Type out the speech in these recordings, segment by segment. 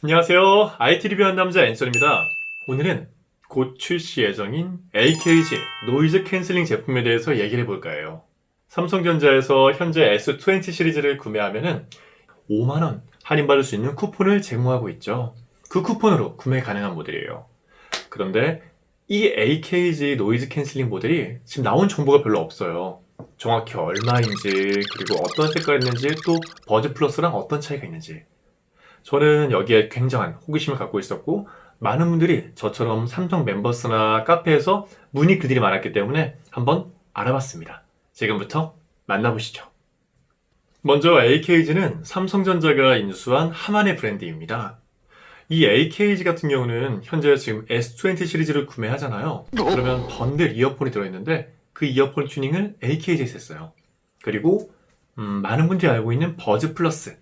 안녕하세요. IT 리뷰한 남자 앤서입니다. 오늘은 곧 출시 예정인 AKG 노이즈 캔슬링 제품에 대해서 얘기를 해볼까 해요. 삼성전자에서 현재 S20 시리즈를 구매하면 5만원 할인받을 수 있는 쿠폰을 제공하고 있죠. 그 쿠폰으로 구매 가능한 모델이에요. 그런데 이 AKG 노이즈 캔슬링 모델이 지금 나온 정보가 별로 없어요. 정확히 얼마인지, 그리고 어떤 색깔이 있는지, 또 버즈 플러스랑 어떤 차이가 있는지. 저는 여기에 굉장한 호기심을 갖고 있었고, 많은 분들이 저처럼 삼성 멤버스나 카페에서 문의 글들이 많았기 때문에 한번 알아봤습니다. 지금부터 만나보시죠. 먼저 AKG는 삼성전자가 인수한 하만의 브랜드입니다. 이 AKG 같은 경우는 현재 지금 S20 시리즈를 구매하잖아요. 그러면 번들 이어폰이 들어있는데 그 이어폰 튜닝을 AKG에서 했어요. 그리고 많은 분들이 알고 있는 버즈 플러스,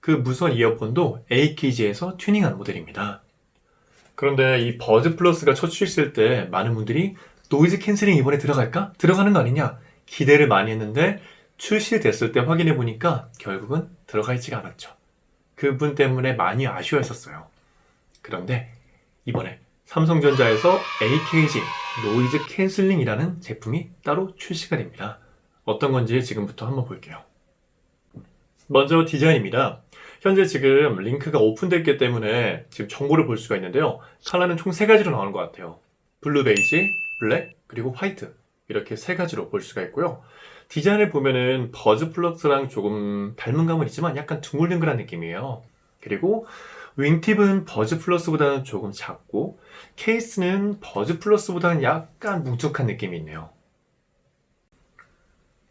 그 무선 이어폰도 AKG에서 튜닝한 모델입니다. 그런데 이 버즈 플러스가 첫 출시했을 때 많은 분들이 노이즈 캔슬링 이번에 들어갈까? 들어가는 거 아니냐? 기대를 많이 했는데 출시됐을 때 확인해 보니까 결국은 들어가 있지가 않았죠. 그분 때문에 많이 아쉬워했었어요. 그런데 이번에 삼성전자에서 AKG 노이즈 캔슬링이라는 제품이 따로 출시가 됩니다. 어떤 건지 지금부터 한번 볼게요. 먼저 디자인입니다. 현재 지금 링크가 오픈됐기 때문에 지금 정보를 볼 수가 있는데요. 컬러는 총 3가지로 나오는 것 같아요. 블루 베이지, 블랙, 그리고 화이트. 이렇게 3가지로 볼 수가 있고요. 디자인을 보면은 버즈 플러스랑 조금 닮은 감은 있지만 약간 둥글둥글한 느낌이에요. 그리고 윙팁은 버즈 플러스보다는 조금 작고, 케이스는 버즈 플러스보다는 약간 뭉툭한 느낌이 있네요.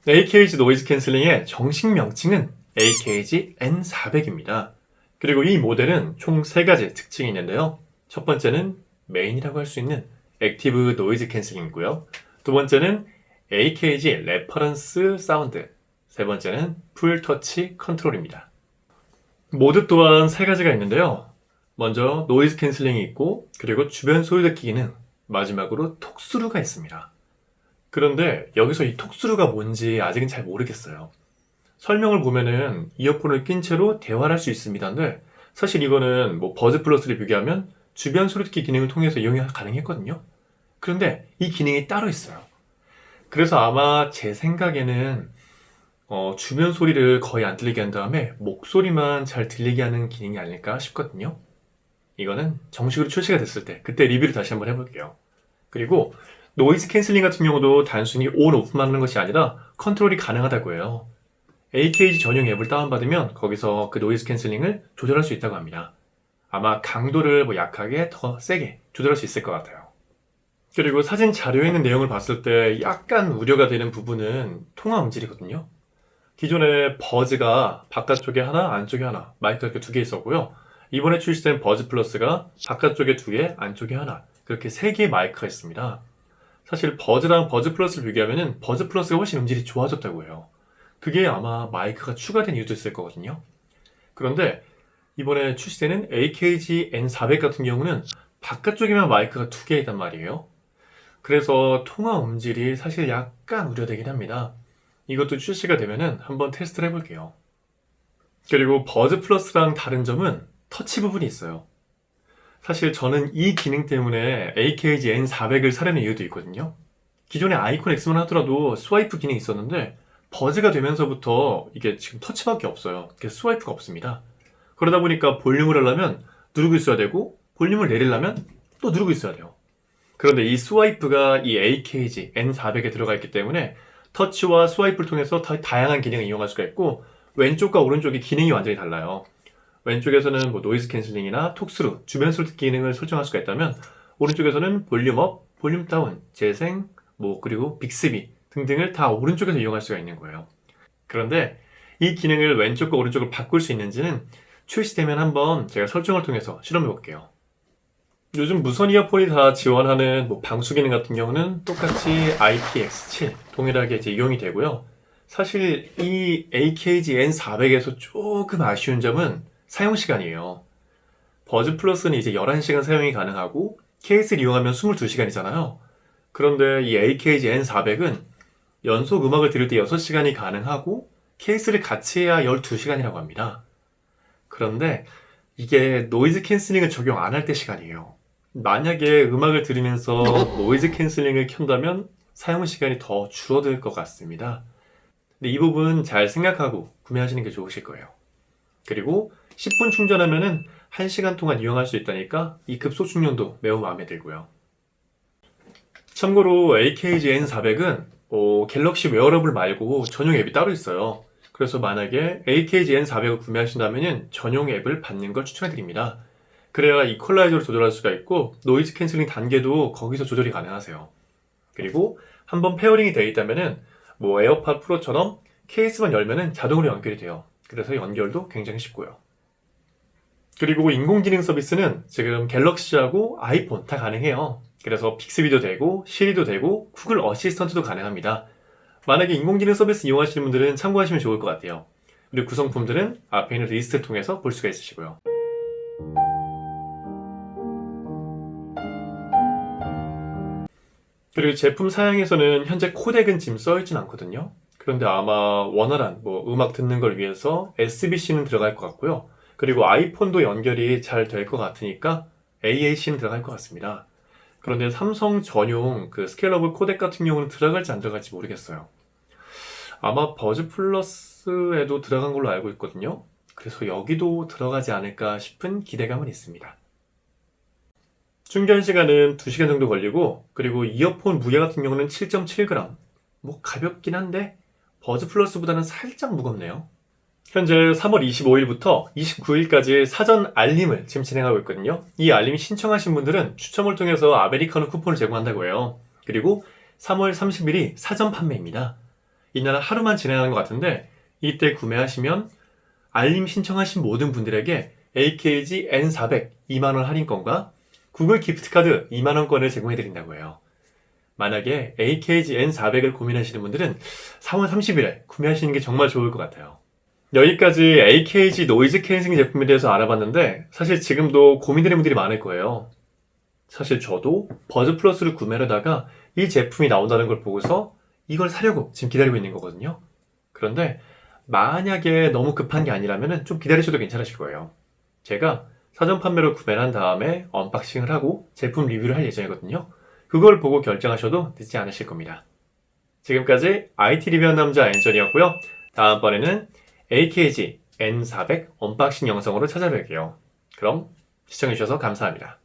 AKG 노이즈 캔슬링의 정식 명칭은 AKG N400입니다. 그리고 이 모델은 총 3가지 특징이 있는데요. 첫 번째는 메인이라고 할 수 있는 액티브 노이즈 캔슬링이고요. 두 번째는 AKG 레퍼런스 사운드, 세 번째는 풀 터치 컨트롤입니다. 모드 또한 3가지가 있는데요. 먼저 노이즈 캔슬링이 있고, 그리고 주변 소리 듣기 기능, 마지막으로 톡스루가 있습니다. 그런데 여기서 이 톡스루가 뭔지 아직은 잘 모르겠어요. 설명을 보면은 이어폰을 낀 채로 대화를 할 수 있습니다인데, 사실 이거는 뭐 버즈 플러스를 비교하면 주변 소리 듣기 기능을 통해서 이용이 가능했거든요. 그런데 이 기능이 따로 있어요. 그래서 아마 제 생각에는 주변 소리를 거의 안 들리게 한 다음에 목소리만 잘 들리게 하는 기능이 아닐까 싶거든요. 이거는 정식으로 출시가 됐을 때 그때 리뷰를 다시 한번 해볼게요. 그리고 노이즈 캔슬링 같은 경우도 단순히 온, 오프만 하는 것이 아니라 컨트롤이 가능하다고 해요. AKG 전용 앱을 다운받으면 거기서 그 노이즈 캔슬링을 조절할 수 있다고 합니다. 아마 강도를 약하게, 더 세게 조절할 수 있을 것 같아요. 그리고 사진 자료에 있는 내용을 봤을 때 약간 우려가 되는 부분은 통화 음질이거든요. 기존에 버즈가 바깥쪽에 하나, 안쪽에 하나, 마이크가 이렇게 2개 있었고요. 이번에 출시된 버즈 플러스가 바깥쪽에 2개, 안쪽에 하나, 그렇게 3개의 마이크가 있습니다. 사실 버즈랑 버즈 플러스를 비교하면 버즈 플러스가 훨씬 음질이 좋아졌다고 해요. 그게 아마 마이크가 추가된 이유도 있을 거거든요. 그런데 이번에 출시되는 AKG N400 같은 경우는 바깥쪽에만 마이크가 2개 있단 말이에요. 그래서 통화 음질이 사실 약간 우려되긴 합니다. 이것도 출시가 되면은 한번 테스트를 해볼게요. 그리고 버즈 플러스랑 다른 점은 터치 부분이 있어요. 사실 저는 이 기능 때문에 AKG N400을 사려는 이유도 있거든요. 기존에 아이콘 X만 하더라도 스와이프 기능이 있었는데 버즈가 되면서부터 이게 지금 터치밖에 없어요. 그래서 스와이프가 없습니다. 그러다 보니까 볼륨을 하려면 누르고 있어야 되고, 볼륨을 내리려면 또 누르고 있어야 돼요. 그런데 이 스와이프가 이 AKG N400에 들어가 있기 때문에 터치와 스와이프를 통해서 다양한 기능을 이용할 수가 있고, 왼쪽과 오른쪽의 기능이 완전히 달라요. 왼쪽에서는 노이즈 캔슬링이나 톡스루, 주변 소리 듣기 기능을 설정할 수가 있다면, 오른쪽에서는 볼륨 업, 볼륨 다운, 재생, 그리고 빅스비 등등을 다 오른쪽에서 이용할 수가 있는 거예요. 그런데 이 기능을 왼쪽과 오른쪽을 바꿀 수 있는지는 출시되면 한번 제가 설정을 통해서 실험해 볼게요. 요즘 무선 이어폰이 다 지원하는 방수 기능 같은 경우는 똑같이 IPX7 동일하게 이제 이용이 되고요. 사실 이 AKG N400에서 조금 아쉬운 점은 사용 시간이에요. 버즈 플러스는 이제 11시간 사용이 가능하고 케이스를 이용하면 22시간이잖아요. 그런데 이 AKG N400은 연속 음악을 들을 때 6시간이 가능하고 케이스를 같이 해야 12시간이라고 합니다. 그런데 이게 노이즈 캔슬링을 적용 안 할 때 시간이에요. 만약에 음악을 들으면서 노이즈 캔슬링을 켠다면 사용 시간이 더 줄어들 것 같습니다. 근데 이 부분 잘 생각하고 구매하시는 게 좋으실 거예요. 그리고 10분 충전하면은 1시간 동안 이용할 수 있다니까 이 급속 충전도 매우 마음에 들고요. 참고로 AKG N400은 갤럭시 웨어러블 말고 전용 앱이 따로 있어요. 그래서 만약에 AKG N400을 구매하신다면 전용 앱을 받는 걸 추천해드립니다. 그래야 이퀄라이저를 조절할 수가 있고 노이즈 캔슬링 단계도 거기서 조절이 가능하세요. 그리고 한번 페어링이 되어 있다면은 에어팟 프로처럼 케이스만 열면은 자동으로 연결이 돼요. 그래서 연결도 굉장히 쉽고요. 그리고 인공지능 서비스는 지금 갤럭시하고 아이폰 다 가능해요. 그래서 픽스비도 되고 시리도 되고 구글 어시스턴트도 가능합니다. 만약에 인공지능 서비스 이용하시는 분들은 참고하시면 좋을 것 같아요. 그리고 구성품들은 앞에 있는 리스트를 통해서 볼 수가 있으시고요. 그리고 제품 사양에서는 현재 코덱은 지금 써있진 않거든요. 그런데 아마 원활한 음악 듣는 걸 위해서 SBC는 들어갈 것 같고요. 그리고 아이폰도 연결이 잘 될 것 같으니까 AAC는 들어갈 것 같습니다. 그런데 삼성 전용 그 스케일러블 코덱 같은 경우는 들어갈지 안 들어갈지 모르겠어요. 아마 버즈 플러스에도 들어간 걸로 알고 있거든요. 그래서 여기도 들어가지 않을까 싶은 기대감은 있습니다. 충전 시간은 2시간 정도 걸리고, 그리고 이어폰 무게 같은 경우는 7.7g. 가볍긴 한데 버즈 플러스보다는 살짝 무겁네요. 현재 3월 25일부터 29일까지 사전 알림을 지금 진행하고 있거든요. 이 알림 신청하신 분들은 추첨을 통해서 아메리카노 쿠폰을 제공한다고 해요. 그리고 3월 30일이 사전 판매입니다. 이날은 하루만 진행하는 것 같은데 이때 구매하시면 알림 신청하신 모든 분들에게 AKG N400 2만원 할인권과 구글 기프트카드 2만원권을 제공해드린다고 해요. 만약에 AKG N400을 고민하시는 분들은 3월 30일에 구매하시는 게 정말 좋을 것 같아요. 여기까지 AKG 노이즈 캔슬링 제품에 대해서 알아봤는데 사실 지금도 고민되는 분들이 많을 거예요. 사실 저도 버즈 플러스를 구매하려다가 이 제품이 나온다는 걸 보고서 이걸 사려고 지금 기다리고 있는 거거든요. 그런데 만약에 너무 급한 게 아니라면 좀 기다리셔도 괜찮으실 거예요. 제가 사전 판매로 구매를 한 다음에 언박싱을 하고 제품 리뷰를 할 예정이거든요. 그걸 보고 결정하셔도 늦지 않으실 겁니다. 지금까지 IT 리뷰한 남자 앤전이었고요. 다음번에는 AKG N400 언박싱 영상으로 찾아뵐게요. 그럼 시청해주셔서 감사합니다.